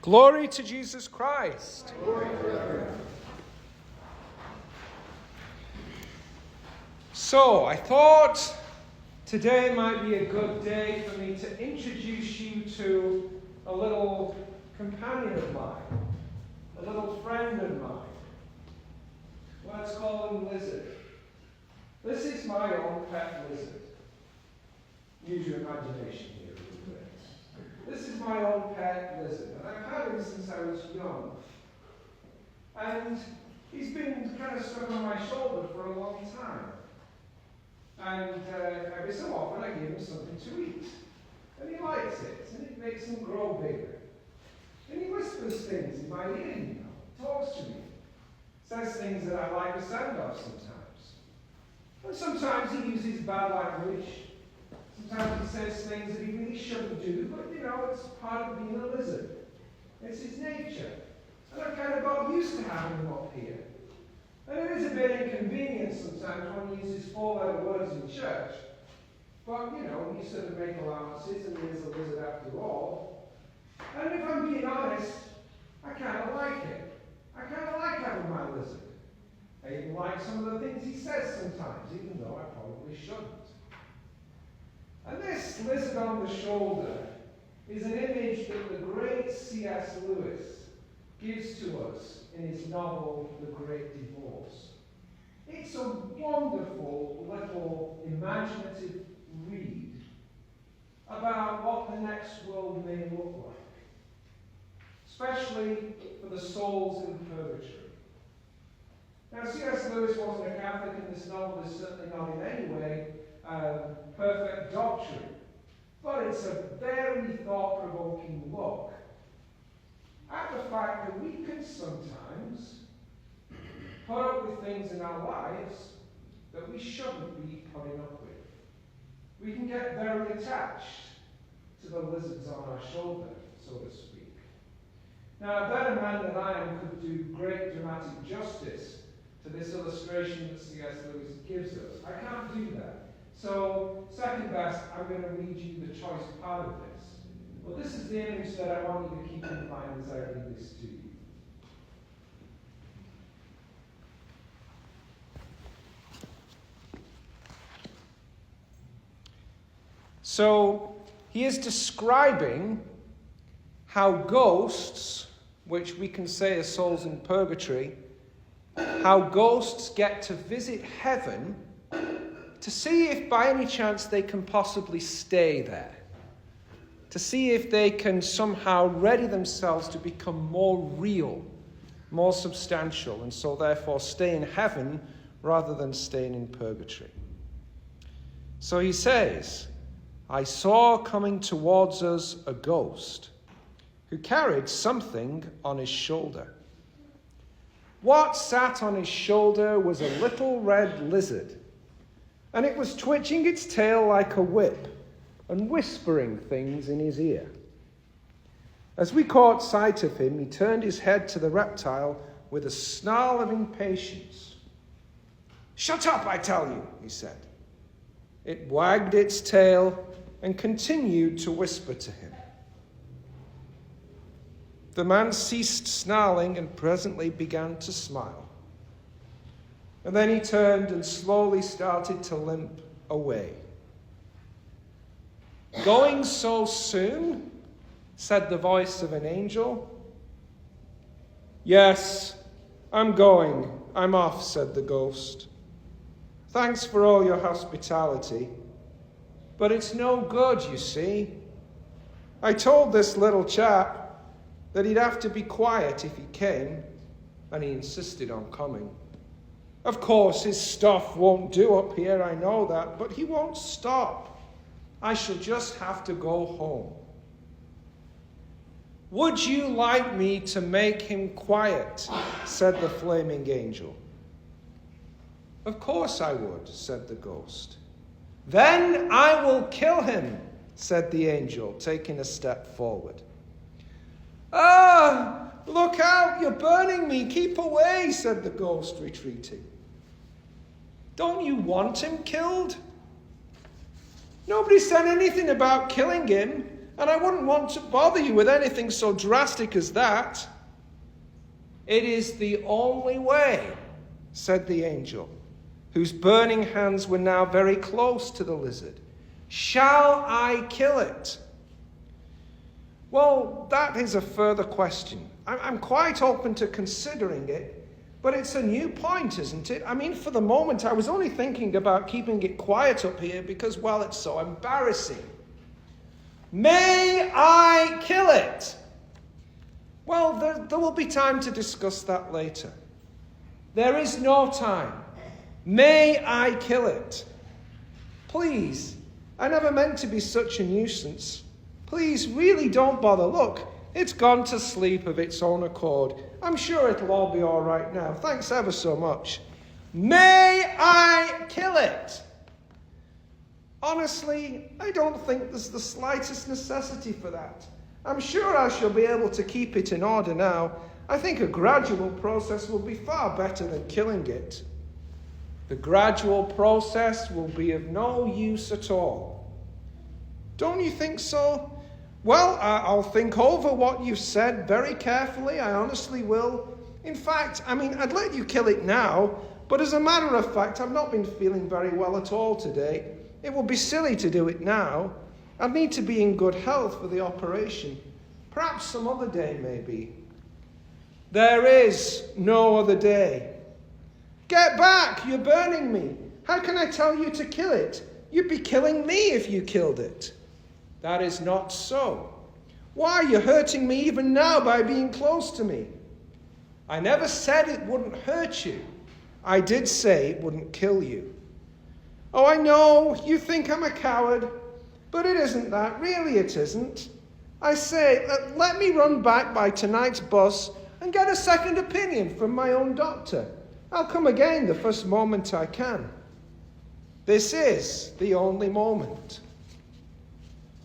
Glory to Jesus Christ. So, I thought today might be a good day for me to introduce you to a little companion of mine, a little friend of mine. Let's call him Lizard. This is my own pet lizard. Use your imagination here a little bit. This is my own pet lizard, and I've had him since I was young. And he's been kind of stuck on my shoulder for a long time. And every so often I give him something to eat. And he likes it, and it makes him grow bigger. And he whispers things in my ear, you know, talks to me. Says things that I like the sound of sometimes. And sometimes he uses bad language. Sometimes he says things that he really shouldn't do, but you know, it's part of being a lizard. It's his nature. And I've kind of got used to having him up here. And it is a bit inconvenient sometimes when he uses four-letter words in church. But, you know, you sort of make allowances, and he is a lizard after all. And if I'm being honest, I kind of like it. I kind of like having my lizard. I even like some of the things he says sometimes, even though I probably shouldn't. And this lizard on the shoulder is an image that the great C.S. Lewis gives to us in his novel, The Great Divorce. It's a wonderful little imaginative read about what the next world may look like, especially for the souls in purgatory. Now, C.S. Lewis wasn't a Catholic, and this novel is certainly not in any way perfect doctrine, but it's a very thought-provoking look at the fact that we can sometimes put up with things in our lives that we shouldn't be putting up with. We can get very attached to the lizards on our shoulder, so to speak. Now, a better man than I am could do great dramatic justice to this illustration that C.S. Lewis gives us. I can't do that. So, second best, I'm going to read you the choice part of this. Well, this is the image that I want you to keep in mind as I read this to you. So, he is describing how ghosts, which we can say are souls in purgatory, how ghosts get to visit heaven to see if by any chance they can possibly stay there. To see if they can somehow ready themselves to become more real, more substantial, and so therefore stay in heaven rather than staying in purgatory. So he says, I saw coming towards us a ghost who carried something on his shoulder. What sat on his shoulder was a little red lizard, and it was twitching its tail like a whip and whispering things in his ear. As we caught sight of him, he turned his head to the reptile with a snarl of impatience. Shut up, I tell you, he said. It wagged its tail and continued to whisper to him. The man ceased snarling and presently began to smile. And then he turned and slowly started to limp away. Going so soon? Said the voice of an angel. Yes, I'm going. I'm off, said the ghost. Thanks for all your hospitality. But it's no good, you see. I told this little chap that he'd have to be quiet if he came, and he insisted on coming. Of course, his stuff won't do up here, I know that, but he won't stop. I shall just have to go home. Would you like me to make him quiet? Said the flaming angel. Of course I would, said the ghost. Then I will kill him, said the angel, taking a step forward. Ah, look out, you're burning me, keep away, said the ghost, retreating. Don't you want him killed? Nobody said anything about killing him, And I wouldn't want to bother you with anything so drastic as that. It is the only way, said the angel, whose burning hands were now very close to the lizard. Shall I kill it? Well, that is a further question. I'm quite open to considering it, but it's a new point, isn't it? I mean, for the moment, I was only thinking about keeping it quiet up here because, well, it's so embarrassing. May I kill it? Well, there will be time to discuss that later. There is no time. May I kill it? Please, I never meant to be such a nuisance. Please, really don't bother. Look, it's gone to sleep of its own accord. I'm sure it'll all be all right now. Thanks ever so much. May I kill it? Honestly, I don't think there's the slightest necessity for that. I'm sure I shall be able to keep it in order now. I think a gradual process will be far better than killing it. The gradual process will be of no use at all. Don't you think so? Well, I'll think over what you've said very carefully. I honestly will. In fact, I'd let you kill it now, but as a matter of fact, I've not been feeling very well at all today. It would be silly to do it now. I'd need to be in good health for the operation. Perhaps some other day, maybe. There is no other day. Get back! You're burning me. How can I tell you to kill it? You'd be killing me if you killed it. That is not so. Why, you're hurting me even now by being close to me. I never said it wouldn't hurt you. I did say it wouldn't kill you. Oh, I know, you think I'm a coward, but it isn't that. Really, it isn't. I say, let me run back by tonight's bus and get a second opinion from my own doctor. I'll come again the first moment I can. This is the only moment.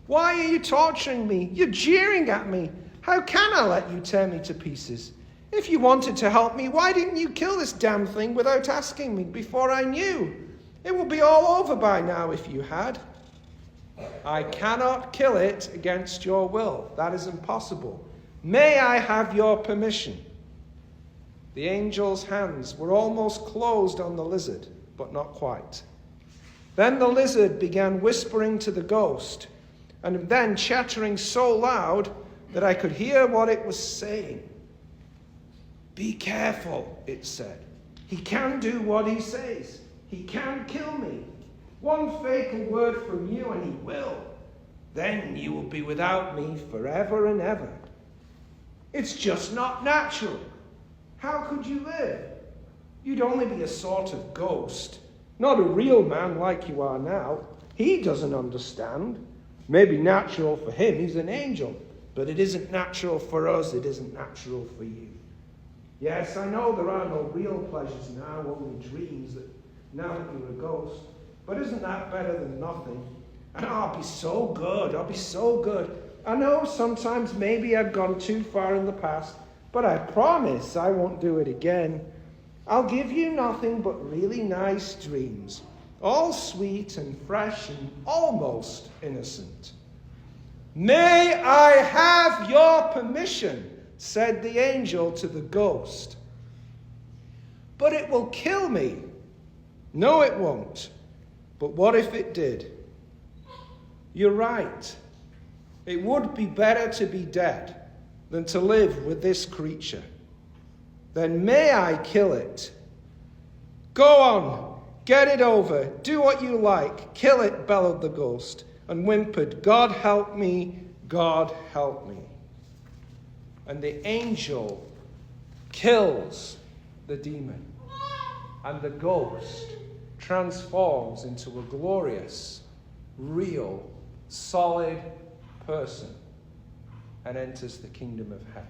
Why are you torturing me? You're jeering at me. How can I let you tear me to pieces? If you wanted to help me, why didn't you kill this damn thing without asking me before I knew? It would be all over by now if you had. I cannot kill it against your will. That is impossible. May I have your permission? The angel's hands were almost closed on the lizard, but not quite. Then the lizard began whispering to the ghost, and then chattering so loud that I could hear what it was saying. Be careful, it said. He can do what he says. He can kill me. One fatal word from you and he will. Then you will be without me forever and ever. It's just not natural. How could you live? You'd only be a sort of ghost, not a real man like you are now. He doesn't understand. Maybe natural for him, he's an angel, but it isn't natural for us, it isn't natural for you. Yes, I know there are no real pleasures now, only dreams that now that you're a ghost. But isn't that better than nothing? And I'll be so good. I know sometimes maybe I've gone too far in the past, but I promise I won't do it again. I'll give you nothing but really nice dreams, all sweet and fresh and almost innocent. May I have your permission, said the angel to the ghost. But it will kill me. No, it won't. But what if it did? You're right. It would be better to be dead than to live with this creature. Then may I kill it? Go on, get it over, do what you like. Kill it, bellowed the ghost, and whimpered, God help me, God help me. And the angel kills the demon, and the ghost transforms into a glorious, real, solid person and enters the kingdom of heaven.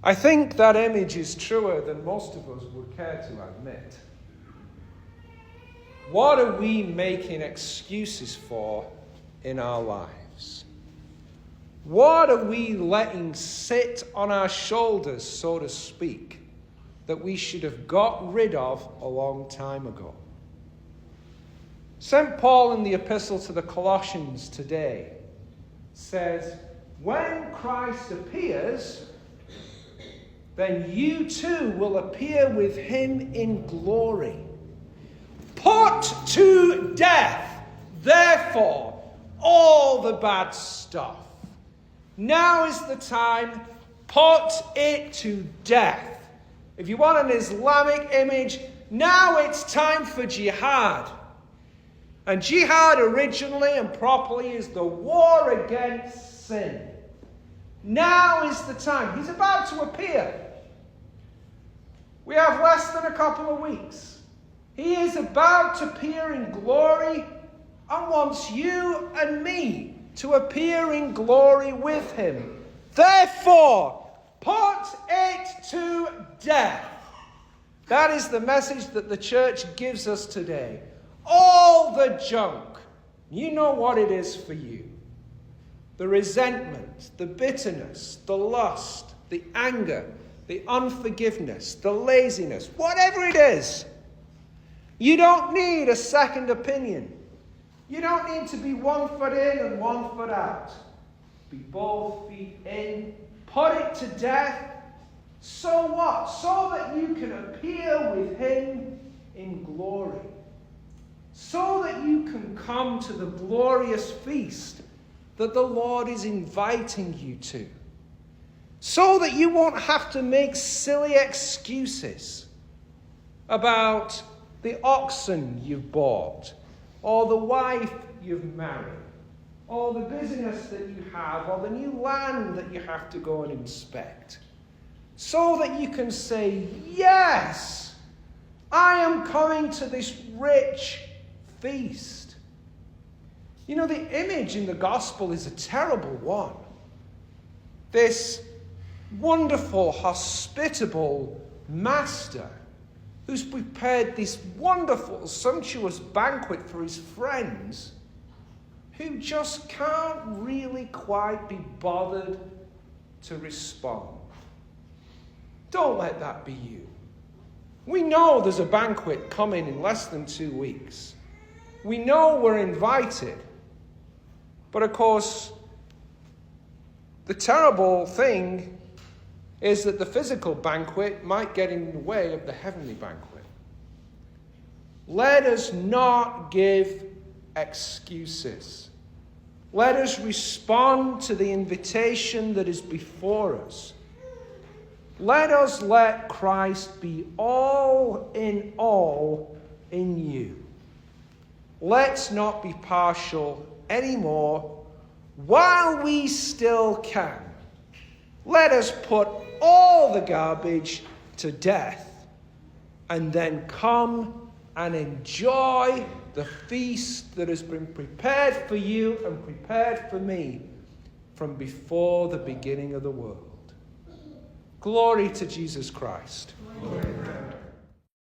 I think that image is truer than most of us would care to admit. What are we making excuses for in our lives? What are we letting sit on our shoulders, so to speak, that we should have got rid of a long time ago? St. Paul in the epistle to the Colossians today says, when Christ appears, then you too will appear with him in glory. Put to death, therefore, all the bad stuff. Now is the time. Put it to death. If you want an Islamic image, now it's time for jihad. And jihad originally and properly is the war against sin. Now is the time. He's about to appear. We have less than a couple of weeks. He is about to appear in glory and wants you and me to appear in glory with him. Therefore, put it to death. That is the message that the church gives us today. All the junk. You know what it is for you. The resentment, the bitterness, the lust, the anger, the unforgiveness, the laziness, whatever it is. You don't need a second opinion. You don't need to be 1 foot in and 1 foot out. Be both feet in. Put it to death. So what? So that you can appear with him in glory. So that you can come to the glorious feast that the Lord is inviting you to. So that you won't have to make silly excuses about the oxen you've bought, or the wife you've married, or the business that you have, or the new land that you have to go and inspect. So that you can say, yes, I am coming to this rich feast. You know, the image in the gospel is a terrible one. This wonderful, hospitable master who's prepared this wonderful, sumptuous banquet for his friends who just can't really quite be bothered to respond. Don't let that be you. We know there's a banquet coming in less than 2 weeks. We know we're invited. But of course, the terrible thing is that the physical banquet might get in the way of the heavenly banquet. Let us not give excuses. Let us respond to the invitation that is before us. Let us let Christ be all in you. Let's not be partial anymore while we still can. Let us put all the garbage to death and then come and enjoy the feast that has been prepared for you and prepared for me from before the beginning of the world. Glory to Jesus Christ. Glory.